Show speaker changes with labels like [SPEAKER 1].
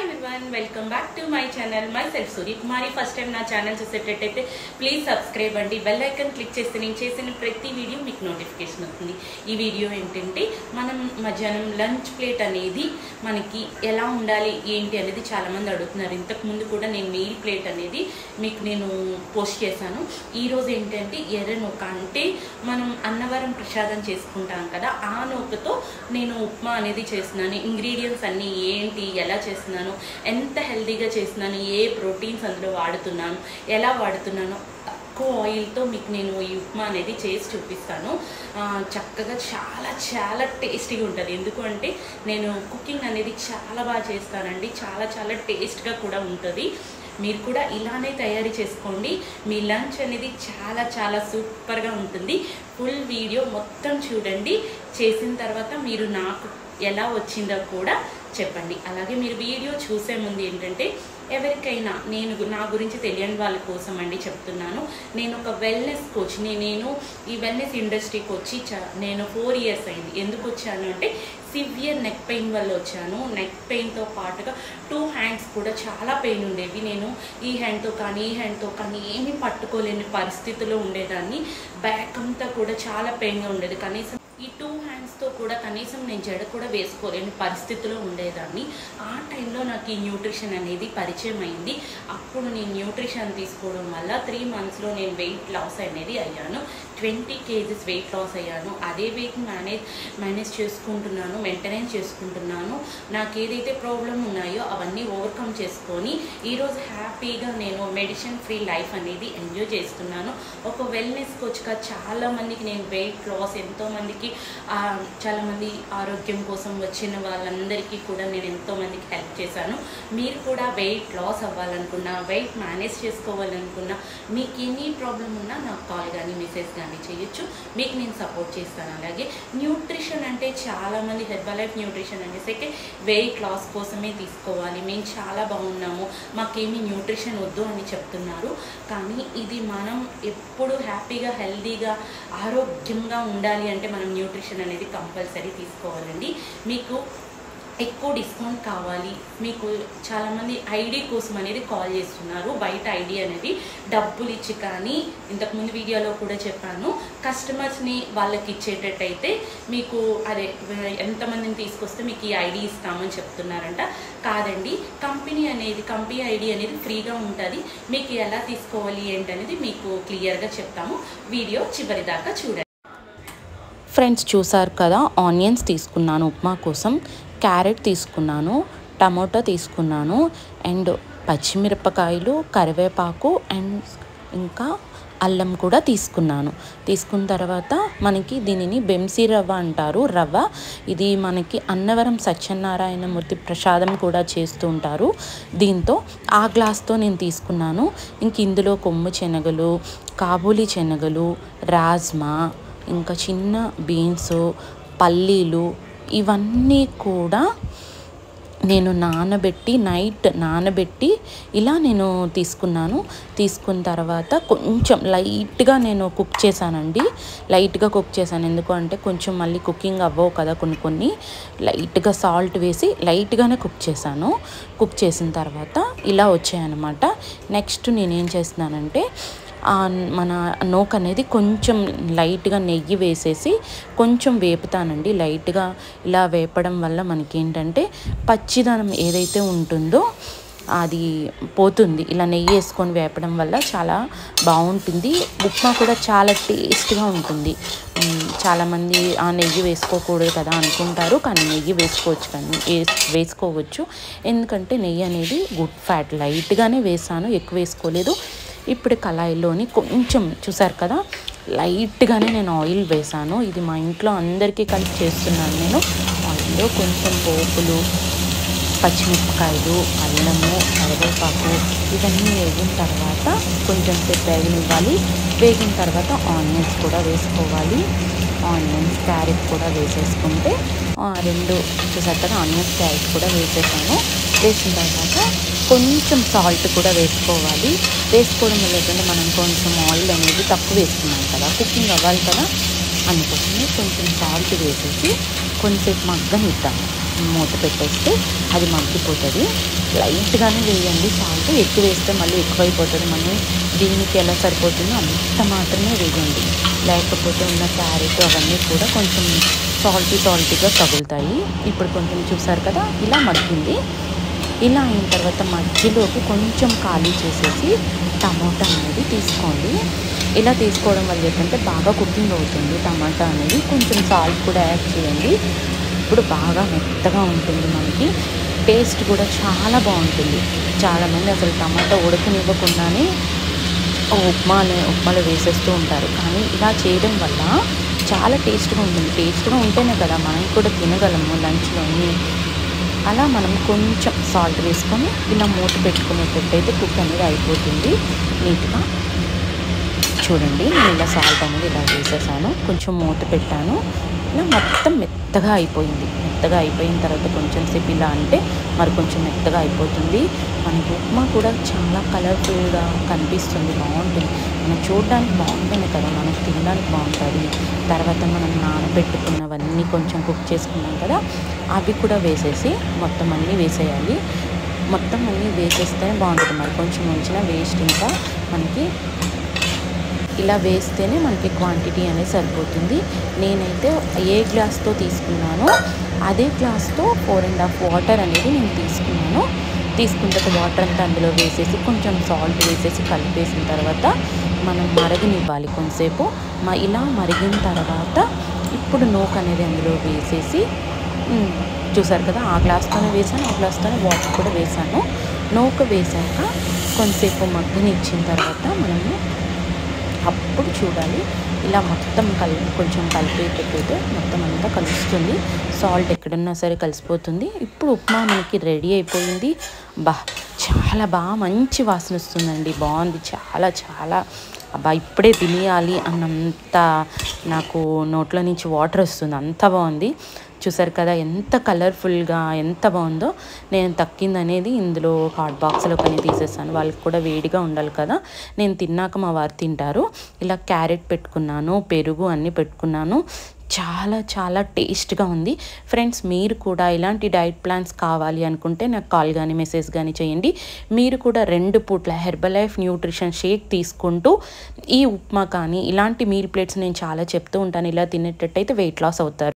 [SPEAKER 1] everyone, welcome back to my channel. Myself Surya Kumari. First time na channel చూసేటట్టయితే please subscribe అండి. Bell icon click చేస్తే నేను చేసిన ప్రతి వీడియో మీకు నోటిఫికేషన్ వస్తుంది. ఈ వీడియో ఏంటంటే మనం మధ్యాహ్నం లంచ్ ప్లేట్ అనేది మనకి ఎలా ఉండాలి ఏంటి అనేది చాలా మంది అడుగుతున్నారు. ఇంతకు ముందు కూడా నేను మీల్ ప్లేట్ అనేది మీకు నేను పోస్ట్ చేశాను. ఈ రోజు ఏంటంటే ఎర్ర నూక అంటే మనం అన్నవరం ప్రసాదం చేసుకుంటాం కదా, ఆ నూకతో నేను ఉప్మా అనేది చేస్తున్నాను. ఇంగ్రీడియంట్స్ అన్నీ ఏంటి, ఎలా చేస్తున్నాను, ఎంత హెల్తీగా చేస్తున్నాను, ఏ ప్రోటీన్స్ అందులో వాడుతున్నాను, ఎలా వాడుతున్నాను, తక్కువ ఆయిల్తో మీకు నేను ఈ ఉప్మా అనేది చేసి చూపిస్తాను. చక్కగా చాలా చాలా టేస్టీగా ఉంటుంది. ఎందుకు అంటే నేను కుకింగ్ అనేది చాలా బాగా చేస్తానండి. చాలా చాలా టేస్ట్గా కూడా ఉంటుంది. మీరు కూడా ఇలానే తయారు చేసుకోండి. మీ లంచ్ అనేది చాలా చాలా సూపర్గా ఉంటుంది. ఫుల్ వీడియో మొత్తం చూడండి. చేసిన తర్వాత మీరు నాకు ఎలా వచ్చిందో కూడా చెప్పండి. అలాగే మీరు వీడియో చూసే ముందు ఏంటంటే ఎవరికైనా నా గురించి తెలియని వాళ్ళ కోసం అండి చెప్తున్నాను. నేను ఒక వెల్నెస్ కోచ్. నేను ఈ వెల్నెస్ ఇండస్ట్రీకి వచ్చి నేను 4 years అయింది. ఎందుకు వచ్చాను అంటే సివియర్ నెక్ పెయిన్ వల్ల వచ్చాను. నెక్ పెయిన్తో పాటుగా 2 hands కూడా చాలా పెయిన్ ఉండేవి. నేను ఈ హ్యాండ్తో కానీ ఏమీ పట్టుకోలేని పరిస్థితిలో ఉండేదాన్ని. బ్యాక్ అంతా కూడా చాలా పెయిన్గా ఉండేది. కనీసం ఈ 2 handsతో కూడా కనీసం నేను జడ కూడా వేసుకోలేని పరిస్థితిలో ఉండేదాన్ని. ఆ టైంలో నాకు ఈ న్యూట్రిషన్ అనేది పరిచయం అయింది. అప్పుడు నేను న్యూట్రిషన్ తీసుకోవడం వల్ల 3 monthsలో నేను వెయిట్ లాస్ అనేది అయ్యాను. 20 kgs వెయిట్ లాస్ అయ్యాను. అదే వెయిట్ మేనేజ్ చేసుకుంటున్నాను, మెయింటెనెన్స్ చేసుకుంటున్నాను. నాకు ఏదైతే ప్రాబ్లం ఉన్నాయో అవన్నీ ఓవర్కమ్ చేసుకొని ఈరోజు హ్యాపీగా నేను మెడిసిన్ ఫ్రీ లైఫ్ అనేది ఎంజాయ్ చేస్తున్నాను. ఒక వెల్నెస్ కోచ్గా చాలామందికి నేను వెయిట్ లాస్, ఎంతోమందికి చాలామంది ఆరోగ్యం కోసం వచ్చిన వాళ్ళందరికీ కూడా నేను ఎంతోమందికి హెల్ప్ చేశాను. మీరు కూడా వెయిట్ లాస్ అవ్వాలనుకున్నా, వెయిట్ మేనేజ్ చేసుకోవాలనుకున్నా, మీకు ఎనీ ప్రాబ్లం ఉన్నా నాకు కాల్ కానీ మెసేజ్ కానీ చేయొచ్చు. మీకు నేను సపోర్ట్ చేస్తాను. అలాగే న్యూట్రిషన్ అంటే చాలామంది హెర్బలైఫ్ న్యూట్రిషన్ అనేసి వెయిట్ లాస్ కోసమే తీసుకోవాలి, మేము చాలా బాగున్నాము, మాకేమీ న్యూట్రిషన్ వద్దు అని చెప్తున్నారు. కానీ ఇది మనం ఎప్పుడు హ్యాపీగా హెల్తీగా ఆరోగ్యంగా ఉండాలి అంటే మనం న్యూట్రిషన్ అనేది కంపల్సరీ తీసుకోవాలండి. మీకు ఎక్కువ డిస్కౌంట్ కావాలి, మీకు చాలామంది ఐడి కోసం అనేది కాల్ చేస్తున్నారు. బయట ఐడి అనేది డబ్బులు ఇచ్చి, కానీ ఇంతకుముందు వీడియోలో కూడా చెప్పాను, కస్టమర్స్ని వాళ్ళకి ఇచ్చేటట్టయితే మీకు అదే ఎంతమందిని తీసుకొస్తే మీకు ఈ ఐడి ఇస్తామని చెప్తున్నారంట. కాదండి, కంపెనీ ఐడి అనేది ఫ్రీగా ఉంటుంది. మీకు ఎలా తీసుకోవాలి ఏంటనేది మీకు క్లియర్గా చెప్తాము. వీడియో చివరి దాకా చూడండి.
[SPEAKER 2] ఫ్రెండ్స్, చూసారు కదా, ఆనియన్స్ తీసుకున్నాను ఉప్మా కోసం, క్యారెట్ తీసుకున్నాను, టమాటో తీసుకున్నాను, అండ్ పచ్చిమిరపకాయలు, కరివేపాకు అండ్ ఇంకా అల్లం కూడా తీసుకున్నాను. తీసుకున్న తర్వాత మనకి దీనిని బెంసి రవ్వ అంటారు. రవ్వ ఇది మనకి అన్నవరం సత్యనారాయణమూర్తి ప్రసాదం కూడా చేస్తూ ఉంటారు. దీంతో ఆ గ్లాస్తో నేను తీసుకున్నాను. ఇంక ఇందులో కొమ్ము శనగలు, కాబూలి శనగలు, రాజ్మా, ఇంకా చిన్న బీన్స్, పల్లీలు ఇవన్నీ కూడా నేను నైట్ నానబెట్టి ఇలా నేను తీసుకున్నాను. తీసుకున్న తర్వాత కొంచెం లైట్గా నేను కుక్ చేశానండి. లైట్గా కుక్ చేశాను. ఎందుకంటే కొంచెం మళ్ళీ కుకింగ్ అవ్వవు కదా, కొన్ని లైట్గా సాల్ట్ వేసి లైట్గానే కుక్ చేశాను. కుక్ చేసిన తర్వాత ఇలా వచ్చాయన్నమాట. నెక్స్ట్ నేనేం చేస్తున్నానంటే మన నూక అనేది కొంచెం లైట్గా నెయ్యి వేసేసి కొంచెం వేపుతానండి. లైట్గా ఇలా వేపడం వల్ల మనకేంటంటే పచ్చిదనం ఏదైతే ఉంటుందో అది పోతుంది. ఇలా నెయ్యి వేసుకొని వేపడం వల్ల చాలా బాగుంటుంది. ఉప్మా కూడా చాలా టేస్ట్గా ఉంటుంది. చాలామంది ఆ నెయ్యి వేసుకోకూడదు కదా అనుకుంటారు, కానీ నెయ్యి వేసుకోవచ్చు. ఎందుకంటే నెయ్యి అనేది గుడ్ ఫ్యాట్. లైట్గానే వేసాను, ఎక్కువ వేసుకోలేదు. ఇప్పుడు కళాయిలోని కొంచెం చూసారు కదా, లైట్గానే నేను ఆయిల్ వేసాను. ఇది మా ఇంట్లో అందరికీ కలిసి చేస్తున్నాను నేను. ఆయిల్లో కొంచెం పోపులు, పచ్చిమిరపకాయలు, అల్లము, కరివేపాకు ఇవన్నీ వేగిన తర్వాత కొంచెం సేపు వేగనివ్వాలి. వేగిన తర్వాత ఆనియన్స్ కూడా వేసుకోవాలి. ఆనియన్స్, క్యారెట్ కూడా వేసేసుకుంటే 2 చూసారు కదా, ఆనియన్స్, క్యారెట్ కూడా వేసేసాను. వేసిన తర్వాత కొంచెం సాల్ట్ కూడా వేసుకోవాలి. వేసుకోవడం వల్ల ఏంటంటే మనం కొంచెం ఆయిల్ అనేది తక్కువ వేసుకున్నాం కదా, కుకింగ్ అవ్వాలి కదా, అందుకోసమే కొంచెం సాల్ట్ వేసేసి కొంచెంసేపు మగ్గనిద్దాం. మూత పెట్టేస్తే అది మగ్గిపోతుంది. లైట్గానే వేయండి సాల్ట్, ఎక్కువ వేస్తే మళ్ళీ ఎక్కువైపోతుంది. మనం దీనికి ఎలా సరిపోతుందో అంత మాత్రమే వేయండి, లేకపోతే ఉన్న క్యారెట్ అవన్నీ కూడా కొంచెం సాల్టీగా తగులుతాయి. ఇప్పుడు కొంచెం చూసారు కదా ఇలా మగ్గింది. ఇలా అయిన తర్వాత మధ్యలోకి కొంచెం ఖాళీ చేసేసి టమాటా అనేది తీసుకోండి. ఇలా తీసుకోవడం వల్ల ఏంటంటే బాగా కుకింగ్ అవుతుంది టమాటా అనేది. కొంచెం సాల్ట్ కూడా యాడ్ చేయండి. ఇప్పుడు బాగా మెత్తగా ఉంటుంది, మనకి టేస్ట్ కూడా చాలా బాగుంటుంది. చాలామంది అసలు టమాటా ఉడకనివ్వకుండానే ఉప్మాలో వేసేస్తూ ఉంటారు. కానీ ఇలా చేయడం వల్ల చాలా టేస్ట్గా ఉంటుంది. టేస్ట్గా ఉంటేనే కదా మనం కూడా తినగలము లంచ్లోని. అలా మనం కొంచెం సాల్ట్ వేసుకొని ఇలా మూత పెట్టుకునేటట్టయితే కుక్ అనేది అయిపోతుంది నీట్గా. చూడండి నేను ఇలా సాల్ట్ అనేది ఇలా వేసేసాను, కొంచెం మూత పెట్టాను. ఇలా మొత్తం మెత్తగా అయిపోయింది. మెత్తగా అయిపోయిన తర్వాత కొంచెం సేపు ఇలా అంటే మరి కొంచెం మెత్తగా అయిపోతుంది. మనకి ఉప్మా కూడా చాలా కలర్ఫుల్గా కనిపిస్తుంది, బాగుంటుంది. మనం చూడడానికి బాగుంటేనే కదా మనకు తినడానికి బాగుంటుంది. తర్వాత మనం నానబెట్టుకున్నవన్నీ కొంచెం కుక్ చేసుకున్నాం కదా, అవి కూడా వేసేసి మొత్తం అన్నీ వేసేయాలి. మొత్తం అన్నీ వేసేస్తేనే బాగుంటుంది. మరి కొంచెం ఉంచిన వేస్ట్ ఇంకా మనకి ఇలా వేస్తేనే మనకి క్వాంటిటీ అనేది సరిపోతుంది. నేనైతే ఏ గ్లాస్తో తీసుకున్నానో అదే గ్లాస్తో 4.5 వాటర్ అనేది నేను తీసుకున్నాను. తీసుకున్న తర్వాత వాటర్ అంతా అందులో వేసేసి కొంచెం సాల్ట్ వేసేసి కలిపేసిన తర్వాత మనం మరగనివ్వాలి కొంతసేపు. ఇలా మరిగిన తర్వాత ఇప్పుడు నూక అనేది అందులో వేసేసి చూసారు కదా, ఆ గ్లాస్తోనే వేసాను, ఆ గ్లాస్తోనే వాటర్ కూడా వేసాను. నూక వేసాక కొంతసేపు మగ్గనిచ్చిన తర్వాత మనము అప్పుడు చూడాలి. ఇలా మొత్తం కొంచెం కలిపేటట్టయితే మొత్తం అంతా కలుస్తుంది. సాల్ట్ ఎక్కడున్నా సరే కలిసిపోతుంది. ఇప్పుడు ఉప్మా మనకి రెడీ అయిపోయింది. చాలా బాగా మంచి వాసన వస్తుందండి, బాగుంది. చాలా చాలా ఇప్పుడే తినేయాలి అన్నంత నాకు నోట్లో నుంచి వాటర్ వస్తుంది, అంత బాగుంది. చూసారు కదా ఎంత కలర్ఫుల్గా ఎంత బాగుందో. నేను తక్కింది అనేది ఇందులో హాట్ బాక్స్లో కానీ తీసేసాను, వాళ్ళకి కూడా వేడిగా ఉండాలి కదా. నేను తిన్నాక మా వారు తింటారు. ఇలా క్యారెట్ పెట్టుకున్నాను, పెరుగు అన్నీ పెట్టుకున్నాను. చాలా చాలా టేస్ట్గా ఉంది. ఫ్రెండ్స్ మీరు కూడా ఇలాంటి డైట్ ప్లాన్స్ కావాలి అనుకుంటే నాకు కాల్ కానీ మెసేజ్ కానీ చేయండి. మీరు కూడా 2 పూట్ల హెర్బలైఫ్ న్యూట్రిషన్ షేక్ తీసుకుంటూ ఈ ఉప్మా కానీ ఇలాంటి మీల్ ప్లేట్స్ నేను చాలా చెప్తూ ఉంటాను. ఇలా తినేటట్టయితే వెయిట్ లాస్ అవుతారు.